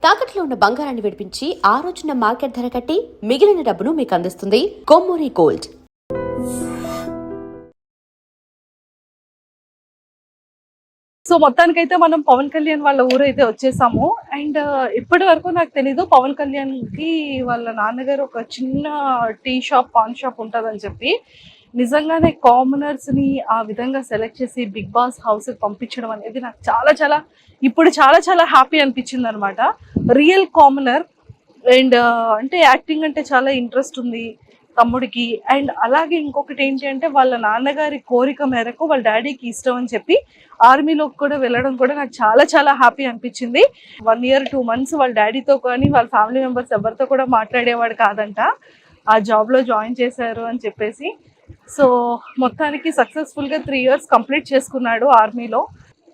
తాకట్లో ఉన్న బంగారాన్ని విడిపించి ఆ రోజున మార్కెట్ ధర కట్టి మిగిలిన డబ్బును మీకు అందిస్తుంది కొమ్మూరి గోల్డ్. సో మొత్తానికైతే మనం పవన్ కళ్యాణ్ వాళ్ళ ఊరైతే వచ్చేసాము. అండ్ ఇప్పటి వరకు నాకు తెలీదు పవన్ కళ్యాణ్ కి వాళ్ళ నాన్నగారు ఒక చిన్న టీ షాప్ పాన్ షాప్ ఉంటుందని చెప్పి. నిజంగానే కామనర్స్ ని ఆ విధంగా సెలెక్ట్ చేసి బిగ్ బాస్ హౌస్ పంపించడం అనేది నాకు చాలా చాలా ఇప్పుడు చాలా చాలా హ్యాపీ అనిపించింది అనమాట. రియల్ కామనర్ అండ్ అంటే యాక్టింగ్ అంటే చాలా ఇంట్రెస్ట్ ఉంది తమ్ముడికి. అండ్ అలాగే ఇంకొకటి ఏంటి అంటే వాళ్ళ నాన్నగారి కోరిక మేరకు వాళ్ళ డాడీకి ఇష్టం అని చెప్పి ఆర్మీలోకి కూడా వెళ్ళడం కూడా నాకు చాలా చాలా హ్యాపీ అనిపించింది. 1 year 2 months వాళ్ళ డాడీతో కానీ వాళ్ళ ఫ్యామిలీ మెంబర్స్ ఎవరితో కూడా మాట్లాడేవాడు కాదంట. ఆ జాబ్లో జాయిన్ చేశారు అని చెప్పేసి. సో మొత్తానికి సక్సెస్ఫుల్గా 3 years కంప్లీట్ చేసుకున్నాడు ఆర్మీలో.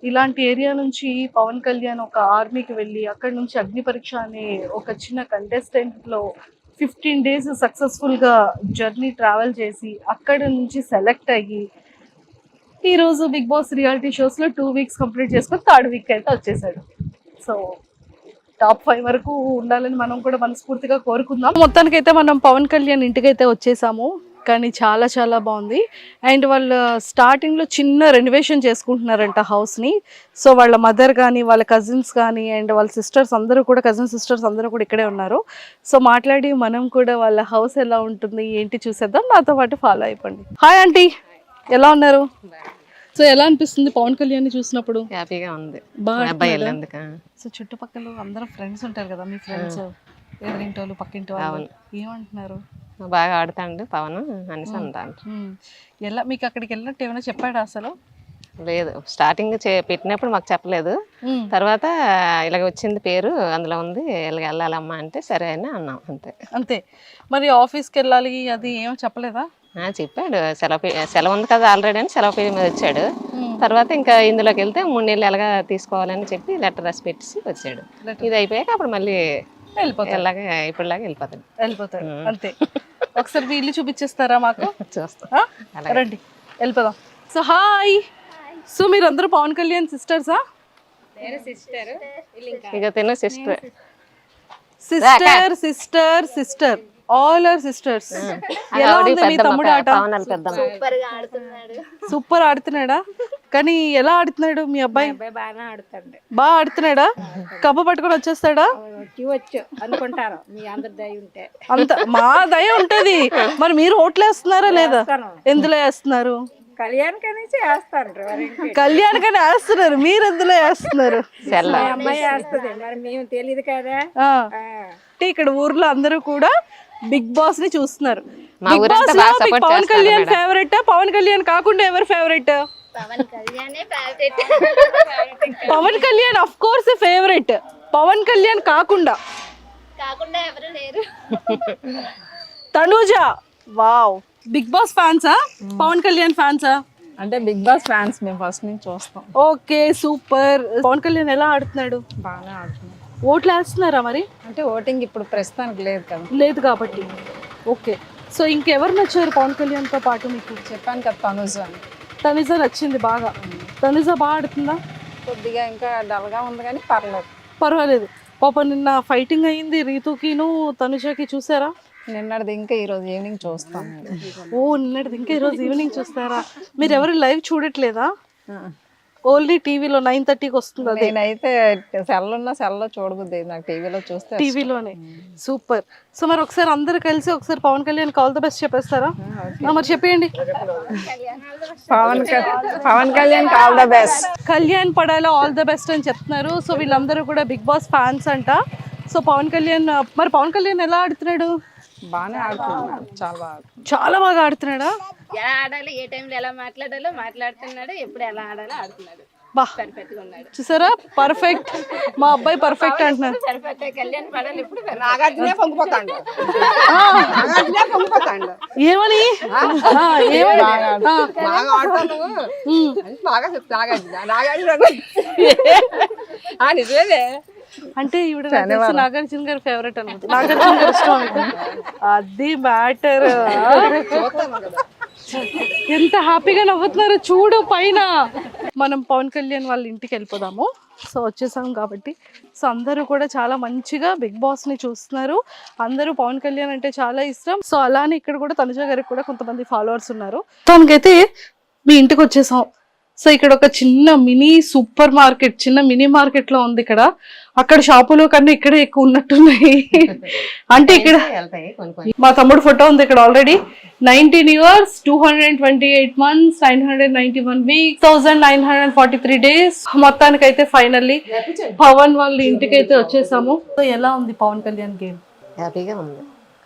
ఇలాంటి ఏరియా నుంచి పవన్ కళ్యాణ్ ఒక ఆర్మీకి వెళ్ళి అక్కడ నుంచి అగ్ని పరీక్ష అనే ఒక చిన్న కంటెస్టెంట్లో 15 days సక్సెస్ఫుల్గా జర్నీ ట్రావెల్ చేసి అక్కడ నుంచి సెలెక్ట్ అయ్యి ఈరోజు బిగ్ బాస్ రియాలిటీ షోస్లో 2 weeks కంప్లీట్ చేసుకొని 3rd week అయితే వచ్చేసాడు. సో టాప్ 5 వరకు ఉండాలని మనం కూడా మనస్ఫూర్తిగా కోరుకుందాం. మొత్తానికైతే మనం పవన్ కళ్యాణ్ ఇంటికైతే వచ్చేసాము. కానీ చాలా చాలా బాగుంది. అండ్ వాళ్ళు స్టార్టింగ్లో చిన్న రెనోవేషన్ చేసుకుంటున్నారంట హౌస్ని. సో వాళ్ళ మదర్ కానీ వాళ్ళ కజిన్స్ కానీ అండ్ వాళ్ళ సిస్టర్స్ అందరూ కూడా కజిన్ సిస్టర్స్ అందరూ కూడా ఇక్కడే ఉన్నారు. సో మాట్లాడి మనం కూడా వాళ్ళ హౌస్ ఎలా ఉంటుంది ఏంటి చూసేద్దాం. నాతో పాటు ఫాలో అయిపోండి. హాయ్ ఆంటీ, ఎలా ఉన్నారు? సో ఎలా అనిపిస్తుంది పవన్ కళ్యాణ్ చూసినప్పుడు? హ్యాపీగా ఉంది. బాగా. సో చుట్టుపక్కల అందరూ ఫ్రెండ్స్ ఉంటారు కదా, మీ ఫ్రెండ్స్ ఎదురింటి వాళ్ళు పక్కింటి వాళ్ళు ఏమంటున్నారు? బాగా ఆడుతాండు పవన్ అనేసి అంటాను. ఎలా మీకు అక్కడికి వెళ్ళినట్టు ఏమైనా చెప్పాడు? అసలు లేదు, స్టార్టింగ్ పెట్టినప్పుడు మాకు చెప్పలేదు. తర్వాత ఇలాగ వచ్చింది పేరు అందులో ఉంది ఇలాగ వెళ్ళాలమ్మా అంటే సరే అని అన్నాం అంతే. అంతే. మరి ఆఫీస్కి వెళ్ళాలి అది ఏమో చెప్పలేదా? చెప్పాడు, సెలవు ఉంది కదా ఆల్రెడీ అని సెలవు పేరు మీద వచ్చాడు. తర్వాత ఇంకా ఇందులోకి వెళ్తే 3 నెలలు ఎలాగా తీసుకోవాలని చెప్పి లెటర్ రాసి పెట్టి వచ్చాడు. ఇది అయిపోయాక అప్పుడు మళ్ళీ వెళ్ళిపోతాడు. ఇప్పుడులాగా వెళ్ళిపోతాడు అంతే. ఒకసారి మీ ఇల్లు చూపించేస్తారా మాకు? చూస్తా, రండి వెళ్ళిపోదాం. So hi. సో మీరు అందరూ పవన్ కళ్యాణ్ సిస్టర్సా? ఇక తిన్న sister sister sister all are sisters. ఎలా ఉంది మీ తమ్ముడు ఆట? సూపర్ ఆడుతున్నాడా? కానీ ఎలా ఆడుతున్నాడు మీ అబ్బాయి? బాగా ఆడుతున్నాడా? కప్ప పట్టుకొని వచ్చేస్తాడా? అనుకుంటారు మీ అందరి దయ ఉంటే. అంత మా దయ ఉంటది. మరి మీరు ఓట్లు వేస్తున్నారా లేదా? ఎందులో వేస్తున్నారు? కళ్యాణ్కని వేస్తారు. కళ్యాణ్కని వేస్తున్నారు, మీరు ఎందులో వేస్తున్నారు? అమ్మాయి వేస్తుంది, మరి మేము తెలియదు కదా. ఇక్కడ ఊర్లో అందరూ కూడా బిగ్ బాస్ ని చూస్తున్నారు. బిగ్ బాస్ లో పవన్ కళ్యాణ్ ఫేవరెట్? పవన్ కళ్యాణ్ కాకుండా ఎవరు favourite? Pawan Kalyan of course favourite. Pawan Kalyan కాకుండా ఎవరు లేరు. తనుజ. వావ్. బిగ్ బాస్ ఫ్యాన్సా పవన్ కళ్యాణ్ ఫ్యాన్సా? అంటే బిగ్ బాస్ ఫ్యాన్స్ మేము ఫస్ట్ నుంచి చూస్తాం. Okay super. పవన్ కళ్యాణ్ ఎలా ఆడుతున్నాడు? బాగానే ఆడుతున్నాం. ఓట్లు వేస్తున్నారా మరి? అంటే ఓటింగ్ ఇప్పుడు ప్రస్తుతానికి లేదు కదా. లేదు కాబట్టి ఓకే. సో ఇంకెవరు నచ్చారు పవన్ కళ్యాణ్తో పాటు మీకు? చెప్పాను కదా తనుజ. తనుజ నచ్చింది బాగా. తనుజ బాగా ఆడుతుందా? కొద్దిగా ఇంకా డల్గా ఉంది కానీ పర్వాలేదు. పాప నిన్న ఫైటింగ్ అయింది రీతుకిను తనుజకి, చూసారా? నిన్నటిది ఇంకా ఈరోజు ఈవినింగ్ చూస్తాం. ఓ నిన్నటిది ఇంకా ఈరోజు ఈవినింగ్ చూస్తారా? మీరు ఎవరు లైవ్ చూడట్లేదా? ఓన్లీ టీవీలో 9:30కి వస్తుంది. నేనైతే సెల్లో చూడబుద్ది, నాకు టీవీలో చూస్తే టీవీలోనే. సూపర్. సో మరి ఒకసారి అందరు కలిసి ఒకసారి Pawan Kalyan all the best చెప్పేస్తారా? మరి చెప్పేయండి. Pawan Kalyan all the best. Kalyan పడాలో ఆల్ ద బెస్ట్ అని చెప్తున్నారు. సో వీళ్ళందరూ కూడా బిగ్ బాస్ ఫ్యాన్స్ అంట. సో పవన్ కళ్యాణ్ మరి పవన్ కళ్యాణ్ ఎలా ఆడుతున్నాడు? బాగానే ఆడుతున్నాడు, చాలా బాగా ఆడుతున్నాడా? ఎలా ఆడాలి, ఏ టైంలో ఎలా మాట్లాడాలో మాట్లాడుతున్నాడు, ఎప్పుడు ఎలా ఆడాలో ఆడుతున్నాడు. పర్ఫెక్ట్ గా ఉన్నాడు. చూసారా? పర్ఫెక్ట్. మా అబ్బాయి పర్ఫెక్ట్ అంటున్నారు. కళ్యాణ్ పడాలి ఇప్పుడు నాగార్జునే పొంగిపోతాడు. ఏమని నిజమే. అంటే ఈవిడ నాగార్జున గారి ఫేవరెట్ అనమాట. నాగార్జున గారు ఇష్టం. అది మ్యాటర్. ఎంత హ్యాపీగా నవ్వుతున్నారో చూడు పైన. మనం పవన్ కళ్యాణ్ వాళ్ళ ఇంటికి వెళ్ళిపోదాము. సో వచ్చేసాం కాబట్టి సో అందరూ కూడా చాలా మంచిగా బిగ్ బాస్ని చూస్తున్నారు. అందరూ పవన్ కళ్యాణ్ అంటే చాలా ఇష్టం. సో అలానే ఇక్కడ కూడా తనుజ గారికి కూడా కొంతమంది ఫాలోవర్స్ ఉన్నారు. తనకైతే మీ ఇంటికి వచ్చేసాం. సో ఇక్కడ ఒక చిన్న మినీ సూపర్ మార్కెట్, చిన్న మినీ మార్కెట్ లో ఉంది ఇక్కడ. అక్కడ షాపులో కన్నా ఇక్కడే ఎక్కువ ఉన్నట్టున్నాయి. అంటే ఇక్కడ వెళ్తాయి కొన్ని. మా తమ్ముడు ఫోటో ఉంది ఇక్కడ already. 19 years, 228 months, 991 weeks, 1943 days. మొత్తానికైతే ఫైనల్లీ పవన్ వాళ్ళ ఇంటికి అయితే వచ్చేసాము. సో ఎలా ఉంది పవన్ కళ్యాణ్ గేమ్? హ్యాపీగా ఉంది.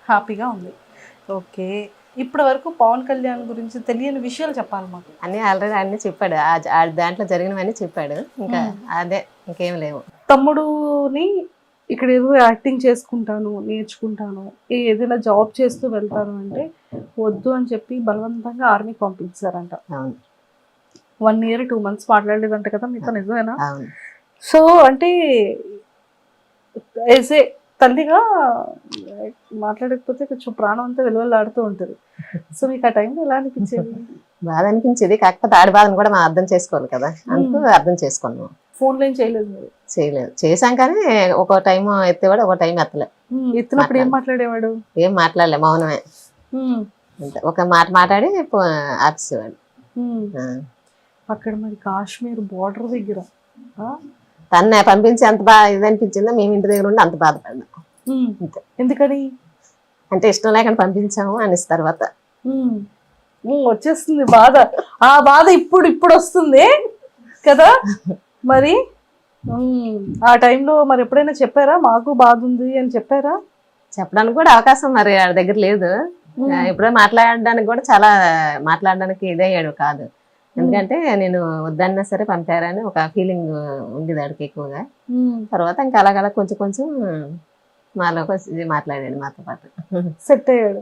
హ్యాపీగా ఉంది. ఓకే, ఇప్పటి వరకు పవన్ కళ్యాణ్ గురించి తెలియని విషయాలు చెప్పాలి మాకు. అన్నీ ఆల్రెడీ అన్నీ చెప్పాడు. ఆ దాంట్లో జరిగినవన్నీ చెప్పాడు. ఇంకా అదే, ఇంకేం లేవు. తమ్ముడుని ఇక్కడ ఏదో యాక్టింగ్ చేసుకుంటాను, నేర్చుకుంటాను, ఏదైనా జాబ్ చేస్తూ వెళ్తాను అంటే వద్దు అని చెప్పి బలవంతంగా ఆర్మీకి పంపించారంట. అవును. 1 year 2 months మాట్లాడలేదంట కదా మీతో, నిజమేనా? అవును. సో అంటే ఏసే తల్లిగా మాట్లాడకపోతే కొంచెం ప్రాణం అంతా వెలువలాడుతూ ఉంటుంది. సో మీకు ఆ టైంలో ఎలా అనిపించేది? బాధ అనిపించేది. కాకపోతే ఆడి బాధను కూడా మనం అర్థం చేసుకోవాలి కదా, అందుకు అర్థం చేసుకున్నాం. ఫోన్లో ఏం చేయలేదు మీరు? చేయలేదు. చేశాం కానీ ఒక టైం ఎత్తేవాడు, ఒక టైం ఎత్తలే. ఎత్తినప్పుడు ఏం మాట్లాడేవాడు? ఏం మాట్లాడలే, మౌనమే. అంతే, ఒక మాట మాట్లాడి ఆపేసేవాడు. అక్కడ మరి కాశ్మీర్ బార్డర్ దగ్గర తన్నే పంపించి అంత బాగా ఇది అనిపించిందో, మేము ఇంటి దగ్గర ఉండి అంత బాధపడ్డాం. అంతే. ఎందుకని? అంటే ఇష్టం లేకుండా పంపించాము అనేసి తర్వాత వచ్చేస్తుంది బాధ. ఆ బాధ ఇప్పుడు వస్తుంది కదా మరి. ఆ టైంలో మరి ఎప్పుడైనా చెప్పారా మాకు బాధ ఉంది అని చెప్పారా? చెప్పడానికి కూడా అవకాశం మరి ఆడ దగ్గర లేదు. ఎప్పుడో మాట్లాడడానికి కూడా చాలా మాట్లాడడానికి ఇదయ్యాడు కాదు. ఎందుకంటే నేను వద్దన్నా సరే పంపారని ఒక ఫీలింగ్ ఉండేది ఆడికి ఎక్కువగా. తర్వాత ఇంకా అలాగలా కొంచెం కొంచెం మాలో మాట్లాడాడు, మాతో పాటు సెట్ అయ్యాడు.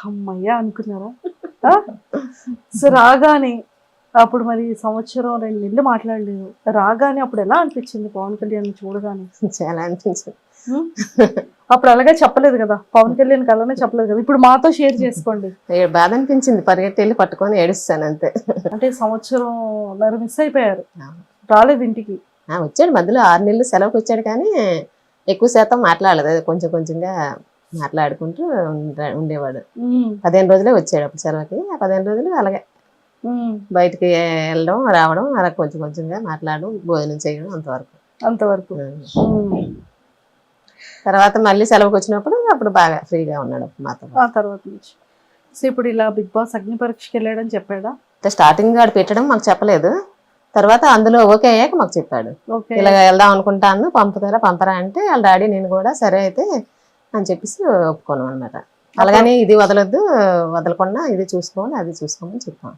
అమ్మయ్యా అనుకున్నారా? సో రాగానే అప్పుడు మరి 1-2 నెలలు మాట్లాడలేదు. రాగానే అప్పుడు ఎలా అనిపించింది పవన్ కళ్యాణ్ చూడగానే? చాలా అనిపించింది. అప్పుడు అలాగే చెప్పలేదు కదా, పవన్ కళ్యాణ్ అలానే చెప్పలేదు కదా. ఇప్పుడు మాతో షేర్ చేసుకోండి. బాధ అనిపించింది. పరిగెట్టి వెళ్ళి పట్టుకొని ఏడుస్తాను అంతే. అంటే 1.5 సంవత్సరం మిస్ అయిపోయారు, రాలేదు ఇంటికి. వచ్చాడు మధ్యలో 6 నెలలు సెలవుకి వచ్చాడు కానీ ఎక్కువ శాతం మాట్లాడలేదు. కొంచెం కొంచెంగా మాట్లాడుకుంటూ ఉండేవాడు. 15 రోజులే వచ్చాడు అప్పుడు సెలవుకి. ఆ 15 రోజులు అలాగే బయటికి వెళ్ళడం రావడం, అలా కొంచెం కొంచెంగా మాట్లాడడం, భోజనం చేయడం, అంతవరకు. తర్వాత మళ్ళీ సెలవుకి వచ్చినప్పుడు అప్పుడు బాగా ఫ్రీగా ఉన్నాడు మాతో. ఆ తర్వాత నుంచి సో ఇప్పుడు ఇలా బిగ్ బాస్ అగ్ని పరీక్షకి వెళ్ళాడని చెప్పాడా? స్టార్టింగ్ ఆడు పెట్టడం మాకు చెప్పలేదు. తర్వాత అందులో ఓకే అయ్యాక మాకు చెప్పాడు. ఇలా వెళ్దాం అనుకుంటాను, పంపరా అంటే వాళ్ళ డాడీ నేను కూడా సరే అయితే అని చెప్పేసి ఒప్పుకోను అనమాట. అలాగని ఇది వదలకుండా ఇది చూసుకోండి అది చూసుకోమని చెప్పాను.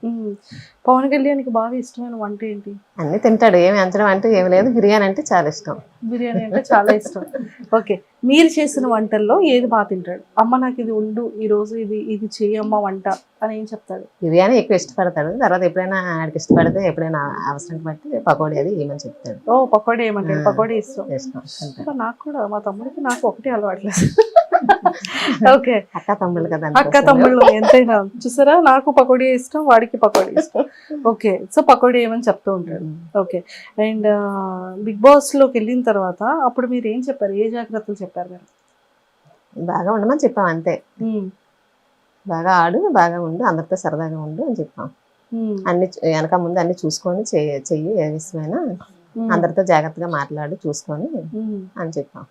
పవన్ కళ్యాణ్కి బాగా ఇష్టమైన వంట ఏంటి? అన్ని తింటాడు, ఏమి అంచడం అంటే ఏమి లేదు. బిర్యానీ అంటే చాలా ఇష్టం. బిర్యానీ అంటే చాలా ఇష్టం. ఓకే, మీరు చేసిన వంటల్లో ఏది బాగా తింటాడు? అమ్మ నాకు ఇది ఉండు ఈ రోజు, ఇది చెయ్యమ్మ వంట అని ఏం చెప్తాడు? బిర్యానీ ఎక్కువ ఇష్టపడతాడు. తర్వాత ఎప్పుడైనా ఆడికి ఇష్టపడితే ఎప్పుడైనా అవసరం బట్టి పకోడీ అది ఏమని చెప్తాడు. ఓ పకోడీ ఏమంటాడు? పకోడీ ఇష్టం. నాకు కూడా, మా తమ్ముడికి నాకు ఒకటి అలవాట్లేదు. ఓకే, అక్క తమ్ముళ్ళు కదా, అక్క తమ్ముళ్ళు ఎంతైనా. చూసారా, నాకు పకోడీ ఇష్టం, వాడికి పకోడీ ఇష్టం. ఓకే, సో పకోడీ ఏమని చెప్తూ ఉంటాడు. ఓకే, అండ్ బిగ్ బాస్ లోకి వెళ్ళిన తర్వాత అప్పుడు మీరు ఏం చెప్పారు? ఏ జాగ్రత్తలు చెప్పారు మీరు? బాగా ఉండమని చెప్పాం అంతే. బాగా ఆడు, బాగా ఉండు, అందరితో సరదాగా ఉండు అని చెప్పాం. అన్ని వెనక ముందు అన్ని చూసుకొని చెయ్యి, ఏ విషయమైనా అందరితో జాగ్రత్తగా మాట్లాడు, చూసుకొని అని చెప్పాం.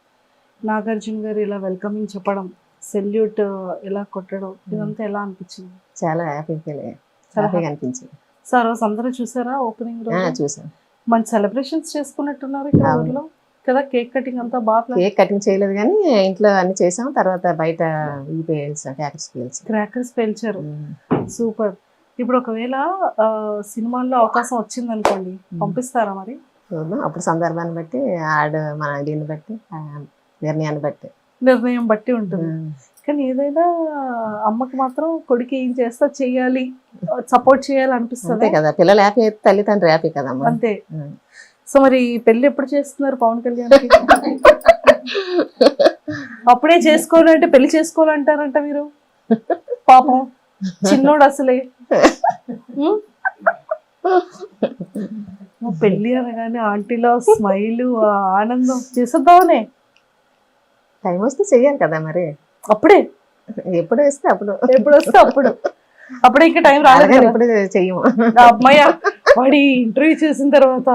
నాగార్జున గారు ఇలా వెల్కమింగ్ చెప్పడం, సెల్యూట్ ఇలా కొట్టడం, ఇదంతా ఎలా అనిపించింది? చాలా హ్యాపీగా అనిపించింది. సార్ రోజు అందరూ చూసారా ఓపెనింగ్ రోజు? చూసాం. మంచి సెలబ్రేషన్స్ చేసుకున్నట్టున్నారు ఇక్కడ ఊర్లో కదా. కేక్ కటింగ్ అంతా బాగా. కేక్ కటింగ్ చేయలేదు కానీ ఇంట్లో అన్ని చేసాం. తర్వాత బయట క్రాకర్స్ పేల్చారు. సూపర్. ఇప్పుడు ఒకవేళ సినిమాల్లో అవకాశం వచ్చింది అనుకోండి, పంపిస్తారా మరి? అప్పుడు సందర్భాన్ని బట్టి మన దీన్ని బట్టి నిర్ణయం బట్టి ఉంటుంది. కానీ ఏదైనా అమ్మకి మాత్రం కొడుకు ఏం చేస్తా చెయ్యాలి, సపోర్ట్ చేయాలి అనిపిస్తుంది కదా. పిల్లలు హ్యాపీ అయితే తల్లిదండ్రులు హ్యాపీ కదా అంతే. సో మరి పెళ్లి ఎప్పుడు చేస్తున్నారు పవన్ కళ్యాణ్? అప్పుడే చేసుకోవాలంటే పెళ్లి చేసుకోవాలంటారంట మీరు. పాపం చిన్నోడు అసలే. ఉమ్? మా పెళ్ళి అనగానే ఆంటీలో స్మైల్, ఆనందం చేసేద్దామనే. టైం వస్తే చెయ్యాలి కదా మరి, అప్పుడే ఎప్పుడు వేస్తే అప్పుడు. ఎప్పుడు వస్తే అప్పుడు. అప్పుడే ఇంకా టైం రాలేదు అలాగని కదా. ఎప్పుడు చెయ్యము. అమ్మయ్య వాడి ఇంటర్వ్యూ చేసిన తర్వాత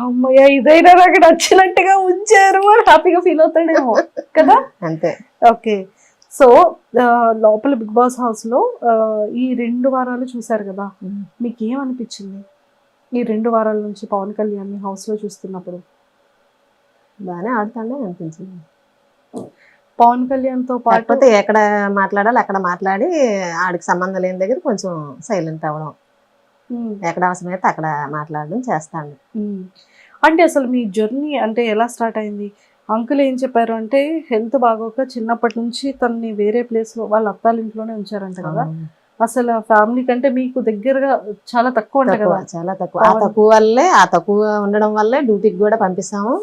అమ్మయ్య ఇదైనా నాకు నచ్చినట్టుగా ఉంచారు అని హ్యాపీగా ఫీల్ అవుతాడేమో కదా. అంతే. ఓకే. సో లోపల బిగ్ బాస్ హౌస్ లో ఈ 2 వారాలు చూసారు కదా, మీకు ఏమనిపించింది ఈ 2 వారాల నుంచి పవన్ కళ్యాణ్ హౌస్ లో చూస్తున్నప్పుడు? బాగానే ఆడుతాడే అనిపించింది. పవన్ కళ్యాణ్ తో పాటు కాకపోతే ఎక్కడ మాట్లాడాలి అక్కడ మాట్లాడి, ఆడికి సంబంధం లేని దగ్గర కొంచెం సైలెంట్ అవ్వడం, ఎక్కడ అవసరమైతే అక్కడ మాట్లాడడం చేస్తాడు. అంటే అసలు మీ జర్నీ అంటే ఎలా స్టార్ట్ అయింది? అంకుల్ ఏం చెప్పారు అంటే హెల్త్ బాగోక చిన్నప్పటి నుంచి తనని వేరే ప్లేస్ లో వాళ్ళ అత్తాల ఇంట్లోనే ఉంచారంట కదా. అసలు ఫ్యామిలీ కంటే మీకు దగ్గరగా చాలా తక్కువ ఉంటాయి కదా. చాలా తక్కువ. ఆ తక్కువ వల్లే, ఆ తక్కువ ఉండడం వల్లే డ్యూటీకి కూడా పంపిస్తాము.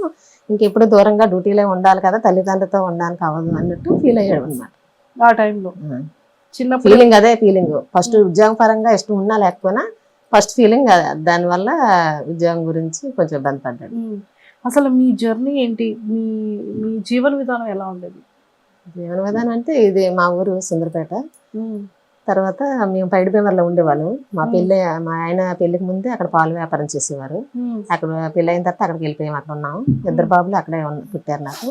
ఇంకెప్పుడు దూరంగా డ్యూటీలో ఉండాలి కదా, తల్లిదండ్రులతో ఉండడానికి అవ్వదు అన్నట్టు ఫీల్ అయ్యాడు అనమాట ఆ టైంలో. చిన్నప్పుడు ఫీలింగ్ అదే ఫీలింగ్. ఫస్ట్ ఉద్యోగం పరంగా ఇష్టం ఉన్నా లేకపోయినా ఫస్ట్ ఫీలింగ్ దానివల్ల ఉద్యోగం గురించి కొంచెం ఇబ్బంది పడ్డాడు. అసలు మీ జర్నీ ఏంటి, మీ మీ జీవన విధానం ఎలా ఉండేది? జీవన విధానం అంటే ఇది మా ఊరు సుందరపేట. తర్వాత మేము పైడిపేమర్లో ఉండేవాళ్ళం. మా ఆయన పెళ్లికి ముందే అక్కడ పాలు వ్యాపారం చేసేవారు. అక్కడ పెళ్ళి అయిన తర్వాత అక్కడికి వెళ్ళిపోయాం. అక్కడ ఉన్నాము. 2 బాబులు అక్కడే పుట్టారు నాకు.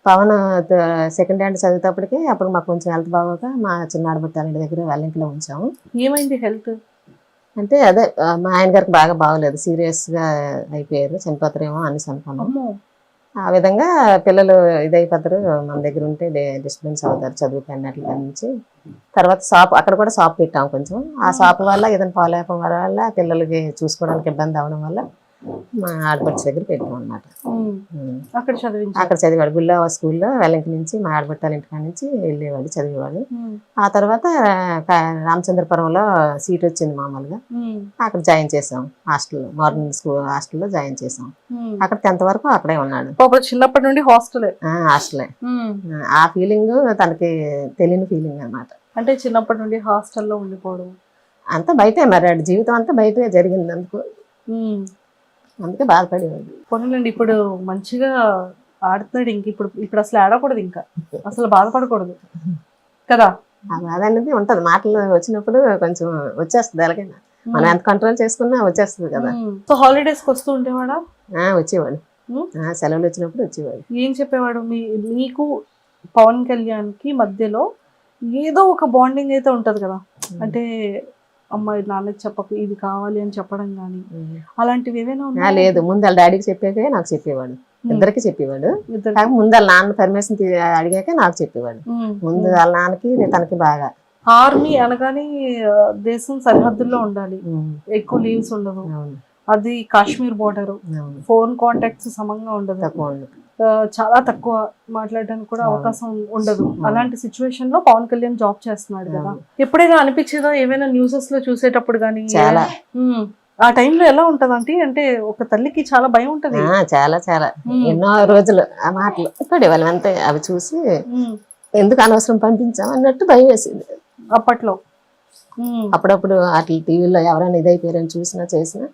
పవన్ సెకండ్ హ్యాండ్ చదివేటప్పటికి అప్పుడు మాకు కొంచెం హెల్త్ బాగోక మా చిన్న ఆడబుట్టాలి దగ్గర వాళ్ళింట్లో ఉంచాము. ఏమైంది హెల్త్ అంటే అదే మా ఆయన గారికి బాగా బాగోలేదు, సీరియస్ గా అయిపోయారు, చనిపోతారేమో అనేసి అనుకున్నాం. ఆ విధంగా పిల్లలు ఇదైపోతారు, మన దగ్గర ఉంటే డిస్టర్బెన్స్ అవుతారు చదువుకు అన్నట్ల నుంచి. తర్వాత షాప్, అక్కడ కూడా షాప్ పెట్టాము కొంచెం. ఆ షాప్ వల్ల ఏదైనా పాలేపం వల్ల పిల్లలకి చూసుకోవడానికి ఇబ్బంది అవడం వల్ల మా ఆడపడుచు దగ్గర పెట్టాం అన్నమాట. అక్కడ చదివాడు గుల్లా స్కూల్లో. వెల్లంకి నుంచి మా ఆడపట్టాల ఇంటికాడ నుంచి వెళ్ళేవాడు, చదివేవాడు. ఆ తర్వాత రామచంద్రపురంలో సీట్ వచ్చింది మామూలుగా, అక్కడ జాయిన్ చేసాం హాస్టల్లో, మార్నింగ్ స్కూల్ హాస్టల్లో జాయిన్ చేసాం. అక్కడ 10th వరకు అక్కడే ఉన్నాడు. చిన్నప్పటి నుండి హాస్టలే. ఆ ఫీలింగ్ తనకి తెలియని ఫీలింగ్ అన్నమాట. అంటే చిన్నప్పటి నుండి హాస్టల్లో ఉండిపోవడం అంతా బయటే, మరి జీవితం అంతా బయటే జరిగింది అందుకు, అందుకే బాధపడేవాడు. పోనీలండి, ఇప్పుడు మంచిగా ఆడుతున్నాడు. ఇంక ఇప్పుడు అసలు ఆడకూడదు, ఇంకా అసలు బాధపడకూడదు కదా. ఆ బాధ అనేది ఉంటది, మాటలు వచ్చినప్పుడు కొంచెం వచ్చేస్తుంది. ఎలాగైనా మనం ఎంత కంట్రోల్ చేసుకున్నా వచ్చేస్తుంది కదా. సో హాలిడేస్ కి వస్తూ ఉండేవాడా? వచ్చేవాడు, సెలవులు వచ్చినప్పుడు వచ్చేవాడు. ఏం చెప్పేవాడు? మీకు పవన్ కళ్యాణ్ కి మధ్యలో ఏదో ఒక బాండింగ్ అయితే ఉంటది కదా. అంటే అమ్మాయి నాన్నకి చెప్పకు ఇది కావాలి అని చెప్పడం కానీ అలాంటివి ఏమైనా ఉన్నా? లేదు, ముందు వాళ్ళ డాడీకి చెప్పాకే నాకు చెప్పేవాడు, ఇద్దరికి చెప్పేవాడు. ముందు వాళ్ళ నాన్న పర్మిషన్ అడిగాకే నాకు చెప్పేవాడు. ముందు వాళ్ళ నాన్నకి తనకి బాగా. ఆర్మీ అనగానే దేశం సరిహద్దుల్లో ఉండాలి, ఎక్కువ లీవ్స్ ఉండవు. అది కాశ్మీర్ బోర్డర్, ఫోన్ కాంటాక్ట్స్ సమంగా ఉండదు, చాలా తక్కువ మాట్లాడడానికి కూడా అవకాశం ఉండదు. అలాంటి సిచ్యువేషన్ లో పవన్ కళ్యాణ్ జాబ్ చేస్తున్నాడు కదా. ఎప్పుడైనా అనిపించేదా ఏమైనా న్యూసెస్ లో చూసేటప్పుడు కానీ? చాలా. ఆ టైంలో ఎలా ఉంటది అంటే ఒక తల్లికి చాలా భయం ఉంటది. చాలా చాలా ఎన్నో రోజులు ఆ మాటలు పడేవాళ్ళం అంతే. అవి చూసి ఎందుకు అనవసరం పంపించాం అన్నట్టు భయం వేసింది అప్పట్లో. అప్పుడప్పుడు అట్లా టీవీలో ఎవరైనా ఇదైపోయారని చూసినా చేసినా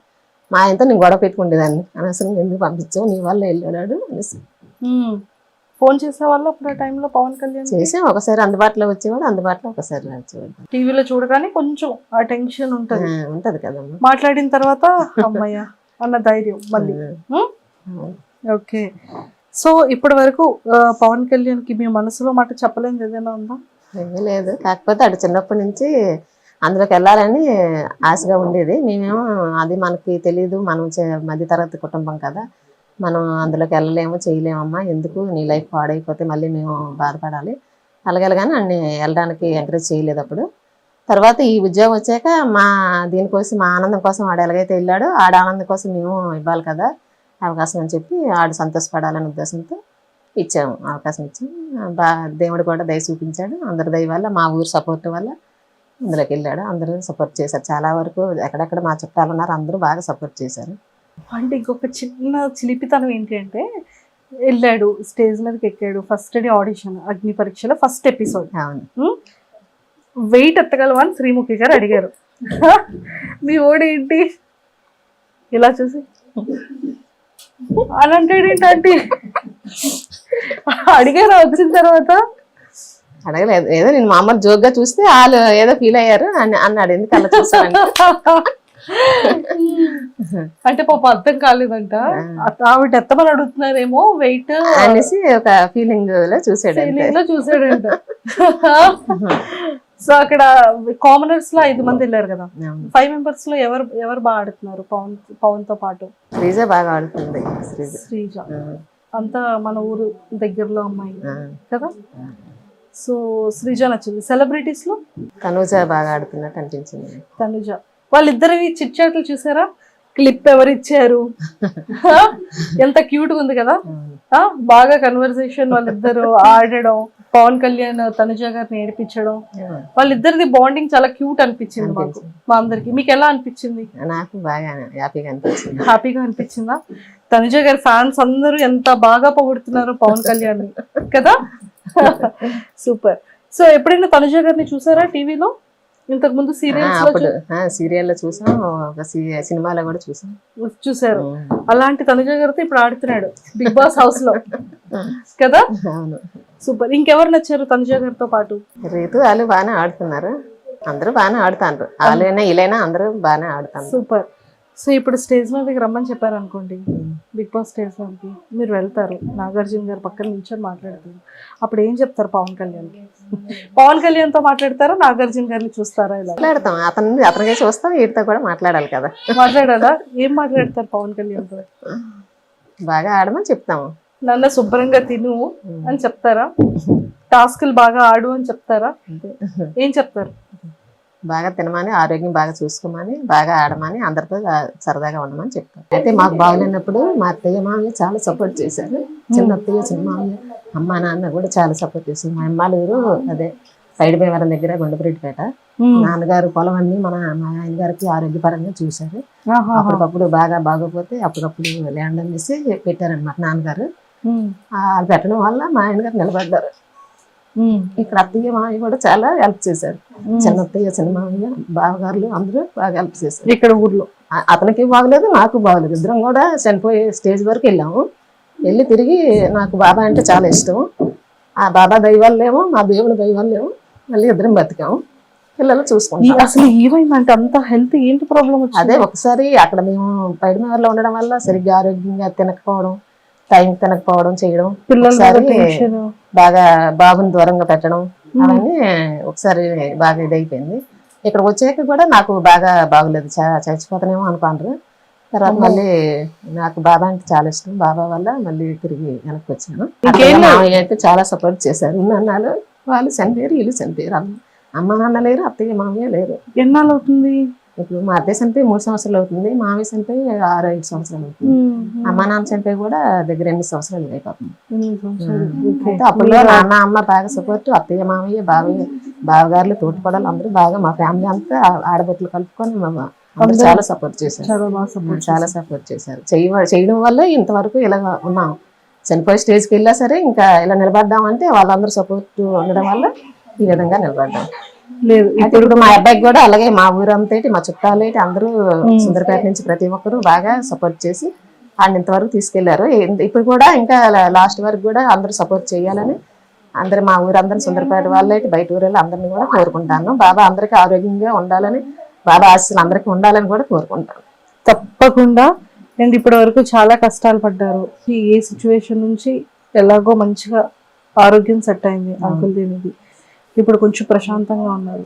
మా ఆయనతో నేను గొడవ పెట్టుకుండేదాన్ని, అనవసరం ఎందుకు పంపించావు, నీ వల్ల వెళ్ళాడు అనేసి. ఫోన్ చేసే వాళ్ళు అప్పుడు ఆ టైంలో పవన్ కళ్యాణ్ చేసాం. ఒకసారి అందుబాటులో వచ్చేవాడు, అందుబాటులో ఒకసారి వచ్చేవాడు. టీవీలో చూడగానే కొంచెం ఆ టెన్షన్ ఉంటది కదా. మాట్లాడిన తర్వాత అమ్మయ్య అన్న ధైర్యం మళ్ళీ. ఓకే. సో ఇప్పటి వరకు పవన్ కళ్యాణ్ కి మీ మనసులో మాట చెప్పలేనిది ఏదైనా ఉందా? ఏమీ లేదు, కాకపోతే అటు చిన్నప్పటి నుంచి అందులోకి వెళ్ళాలని ఆశగా ఉండేది. మేమేమో అది మనకి తెలియదు, మనం మధ్యతరగతి కుటుంబం కదా, మనం అందులోకి వెళ్ళలేము చేయలేమమ్మా, ఎందుకు నీ లైఫ్ పాడైపోతే మళ్ళీ మేము బాధపడాలి, అలాగేలాగానే అన్ని వెళ్ళడానికి ఎంకరేజ్ చేయలేదు అప్పుడు. తర్వాత ఈ ఉద్యోగం వచ్చాక దీనికోసం మా ఆనందం కోసం ఆడు ఎలాగైతే వెళ్ళాడో ఆడ ఆనందం కోసం మేము ఇవ్వాలి కదా అవకాశం అని చెప్పి ఆడు సంతోషపడాలనే ఉద్దేశంతో ఇచ్చాము, అవకాశం ఇచ్చాము. దేవుడు కూడా దయ చూపించాడు, అందరి దయ వల్ల, మా ఊరు సపోర్ట్ వల్ల అందులోకి వెళ్ళాడు. అందరూ సపోర్ట్ చేశారు, చాలా వరకు ఎక్కడెక్కడ మా చుట్టాలు ఉన్నారు అందరూ బాగా సపోర్ట్ చేశారు. అంటే ఇంకొక చిన్న చిలిపితనం ఏంటి అంటే వెళ్ళాడు, స్టేజ్ మీదకి ఎక్కాడు, ఫస్ట్ డే ఆడిషన్ అగ్ని పరీక్షలో ఫస్ట్ ఎపిసోడ్. అవును. వెయిట్ ఎత్తగలవని శ్రీముఖి గారు అడిగారు. మీ ఓడేంటి ఇలా చూసి అని అంటాడేంటి? అడిగారా వచ్చిన తర్వాత? అడగలేదు, ఏదో నేను మామూలు జోక్గా చూస్తే వాళ్ళు ఏదో ఫీల్ అయ్యారు అన్నాడు. ఎందుకు అలా చూసాను అంటే పాప అర్థం కాలేదంట, ఆవిడ ఎత్తమని అడుగుతున్నారేమో వెయిట్ అనేసి ఒక ఫీలింగ్ లో చూసాడంట. సో అక్కడ కామనర్స్ లో 5 మంది వెళ్ళారు కదా, 5 మెంబర్స్ లో ఎవరు బాగా ఆడుతున్నారు పవన్ తో పాటు? శ్రీజ బాగా ఆడుతుంది. శ్రీజ అంతా మన ఊరు దగ్గరలో అమ్మాయి కదా. సో శ్రీజ నచ్చింది. సెలబ్రిటీస్ లో తనుజ బాగా ఆడుతున్నట్టు అనిపించింది. తనుజ వాళ్ళిద్దరివి చిట్ చాట్లు చూసారా? క్లిప్ ఎవరు ఇచ్చారు? ఎంత క్యూట్ గా ఉంది కదా. బాగా కన్వర్సేషన్, వాళ్ళిద్దరు ఆడడం, పవన్ కళ్యాణ్ తనుజ గారిని ఏడిపించడం, వాళ్ళిద్దరిది బాండింగ్ చాలా క్యూట్ అనిపించింది మాకు, మా అందరికి. మీకు ఎలా అనిపించింది? నాకు బాగా హ్యాపీగా అనిపించింది. హ్యాపీగా అనిపించిందా? తనుజ గారి ఫ్యాన్స్ అందరూ ఎంత బాగా పొగుడుతున్నారు పవన్ కళ్యాణ్ కదా. సూపర్. సో ఎప్పుడైనా తనుజ గారిని చూసారా టీవీలో? ఇంతకు ముందు సీరియల్లో చూసాం, ఒక సినిమాలో కూడా చూసారు. అలాంటి తనుజ గారితో ఇప్పుడు ఆడుతున్నాడు బిగ్ బాస్ హౌస్ లో కదా. అవును, సూపర్. ఇంకెవరు నచ్చారు తనుజ గారితో పాటు? రీతు వాళ్ళు బాగానే ఆడుతున్నారు, అందరూ బాగానే ఆడుతారు. వాళ్ళైనా వీళ్ళైనా అందరూ బాగానే ఆడుతారు. సూపర్. సో ఇప్పుడు స్టేజ్ మీదకి రమ్మని చెప్పారు అనుకోండి, బిగ్ బాస్ స్టేజ్ మీదకి మీరు వెళ్తారు, నాగార్జున గారు పక్కన నిల్చొని మాట్లాడతారు, అప్పుడు ఏం చెప్తారు పవన్ కళ్యాణ్కి? పవన్ కళ్యాణ్ తో మాట్లాడతారా, నాగార్జున గారిని చూస్తారా? ఇలా మాట్లాడతాం, అతనికి చూస్తాం, వీటితో కూడా మాట్లాడాలి కదా. మాట్లాడాలా? ఏం మాట్లాడతారు పవన్ కళ్యాణ్ తో? బాగా ఆడమని చెప్తాము. నన్ను శుభ్రంగా తిను అని చెప్తారా? టాస్కులు బాగా ఆడు అని చెప్తారా? ఏం చెప్తారు? బాగా తినమని, ఆరోగ్యం బాగా చూసుకోమని, బాగా ఆడమని, అందరితో సరదాగా ఉండమని చెప్తారు. అయితే మాకు బాగులేనప్పుడు మా అత్తయ్య మామయ్య చాలా సపోర్ట్ చేశారు. చిన్న అత్తయ్య, చిన్న మామయ్య, అమ్మ నాన్న కూడా చాలా సపోర్ట్ చేశారు. మా అమ్మాలూరు అదే సైడ్ భీమవరం దగ్గర గుండపరెడ్డిపేట. నాన్నగారు పొలం అన్ని మా ఆయన గారికి ఆరోగ్యపరంగా చూశారు. అప్పటికప్పుడు బాగా బాగోపోతే అప్పటికప్పుడు ల్యాండ్ అనేసి పెట్టారనమాట నాన్నగారు. అది పెట్టడం వల్ల మా ఆయన గారు నిలబడ్డారు. ఇక్కడ అత్తయ్య మామయ్య కూడా చాలా హెల్ప్ చేశారు. చిన్న అత్తయ్య, చిన్న మామయ్య, బావగారులు అందరూ బాగా హెల్ప్ చేశారు. ఇక్కడ ఊర్లో అతనికి బాగలేదు, నాకు బాగలేదు. ఇద్దరం కూడా చనిపోయే స్టేజ్ వరకు వెళ్ళాము. వెళ్ళి తిరిగి నాకు బాబా అంటే చాలా ఇష్టం. ఆ బాబా దైవాలేమో, మా దేవుడి దైవాలేమో మళ్ళీ ఇద్దరం బతికాము. పిల్లలు చూసుకుంటాం. అసలు ఏమైందంటే అంత హెల్త్ ఏంటి ప్రాబ్లం? అదే ఒకసారి అక్కడ మేము పైడిమేరలో ఉండడం వల్ల సరిగ్గా ఆరోగ్యంగా తినకపోవడం, టైం తినకపోవడం చేయడం, బాగా బాబుని దూరంగా పెట్టడం, అవన్నీ ఒకసారి బాగా ఇదైపోయింది. ఇక్కడ వచ్చాక కూడా నాకు బాగా బాగలేదు, చచ్చిపోతానేమో అనుకుంటారు. తర్వాత మళ్ళీ నాకు బాబా అంటే చాలా ఇష్టం. బాబా వల్ల మళ్ళీ తిరిగి వెనక్కి వచ్చాను. మామయ్య అయితే చాలా సపోర్ట్ చేశారు. అన్నాళ్ళు వాళ్ళు చనిపోయారు, వీళ్ళు చనిపోయారు. అమ్మ నాన్న లేరు, అత్తయ్య మామయ్య లేరు. ఎన్నాళ్ళు అవుతుంది? ఇప్పుడు మా అత్తయ్య చనిపోయి 3 సంవత్సరాలు అవుతుంది, మామయ్య చనిపోయి 6-5 సంవత్సరాలు అవుతుంది. అమ్మ నాన్న చనిపోయి కూడా దగ్గర 8 సంవత్సరాలు అయిపోతుంది. అయితే అప్పుడు నాన్న అమ్మ బాగా సపోర్ట్, అత్తయ్య మామయ్య బావగారులు తోటిపడాలి అందరూ బాగా, మా ఫ్యామిలీ అంతా ఆడబొట్లు కలుపుకొని అందరూ చాలా సపోర్ట్ చేశారు. చాలా సపోర్ట్ చేశారు. చేయడం వల్ల ఇంతవరకు ఇలా ఉన్నాం. చనిపోయే స్టేజ్కి వెళ్ళా సరే ఇంకా ఇలా నిలబడ్డామంటే వాళ్ళందరూ సపోర్ట్ ఉండడం వల్ల ఈ విధంగా నిలబడ్డాం. లేదు ఇప్పుడు మా అబ్బాయికి కూడా అలాగే, మా ఊరంతా మా చుట్టాలు అందరూ సుందరపేట నుంచి ప్రతి ఒక్కరు బాగా సపోర్ట్ చేసి ఆయన ఇంతవరకు తీసుకెళ్లారు. ఇప్పుడు కూడా ఇంకా లాస్ట్ వరకు కూడా అందరూ సపోర్ట్ చేయాలని అందరు మా ఊరందరూ సుందరపేట వాళ్ళు బయట ఊరేళ్ళు అందరినీ కూడా కోరుకుంటాను. బాబా అందరికీ ఆరోగ్యంగా ఉండాలని, బాబా ఆశీస్సులు అందరికీ ఉండాలని కూడా కోరుకుంటాను. తప్పకుండా. అండ్ ఇప్పటి వరకు చాలా కష్టాలు పడ్డారు. ఏ సిచ్యువేషన్ నుంచి ఎలాగో మంచిగా ఆరోగ్యం సెట్ అయింది అంకుల్ దీనికి. ఇప్పుడు కొంచెం ప్రశాంతంగా ఉన్నారు.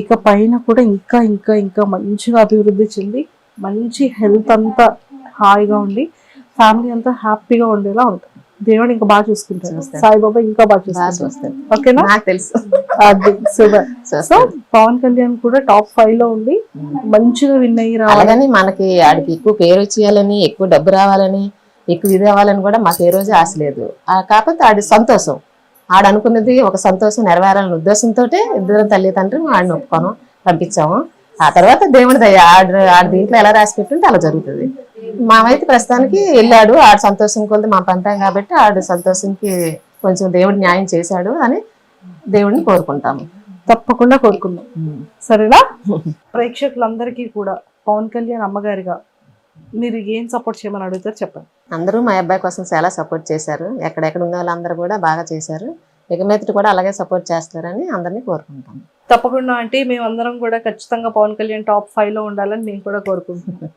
ఇక పైన కూడా ఇంకా ఇంకా ఇంకా మంచిగా అభివృద్ధి చెంది మంచి హెల్త్ అంతా హాయిగా ఉండి ఫ్యామిలీ అంతా హ్యాపీగా ఉండేలా ఉంటుంది. దేవుడు ఇంకా బాగా చూసుకుంటారు. సాయిబాబా ఇంకా బాగా చూసుకుంటారు. ఓకేనా? నాకు తెలుసు. అది సూపర్. సో పవన్ కళ్యాణ్ కూడా టాప్ 5 లో ఉండి మంచిగా విన్ అయ్యి రావాలని, మనకి ఆడికి ఎక్కువ పేరు వచ్చేయాలని, ఎక్కువ డబ్బు రావాలని, ఎక్కువ ఇది రావాలని కూడా మాకు ఏ రోజు ఆశ లేదు. కాకపోతే ఆడి సంతోషం, ఆడ అనుకున్నది ఒక సంతోషం నెరవేరాలనే ఉద్దేశంతో ఇద్దరు తల్లిదండ్రులు ఆడిని ఒప్పుకోను పంపించాము. ఆ తర్వాత దేవుడి దయ, ఆడ దీంట్లో ఎలా రాసి పెట్టుంటే అలా జరుగుతుంది. మామైతే ప్రస్తుతానికి వెళ్ళాడు, ఆడ సంతోషం కొద్ది మా పంపాం కాబట్టి ఆడ సంతోషంకి కొంచెం దేవుడు న్యాయం చేశాడు అని దేవుడిని కోరుకుంటాము. తప్పకుండా కోరుకుందాం. సరేనా? ప్రేక్షకులందరికీ కూడా పవన్ కళ్యాణ్ అమ్మగారిగా మీరు ఏం సపోర్ట్ చేయమని అడుగుతారు చెప్పండి. అందరూ మా అబ్బాయి కోసం చాలా సపోర్ట్ చేశారు. ఎక్కడెక్కడ ఉన్న వాళ్ళందరూ కూడా బాగా చేశారు. ఇక మీదట కూడా అలాగే సపోర్ట్ చేస్తారని అందరినీ కోరుకుంటాం. తప్పకుండా అంటే మేమందరం కూడా ఖచ్చితంగా పవన్ కళ్యాణ్ టాప్ 5 లో ఉండాలని మేము కూడా కోరుకుంటున్నాం.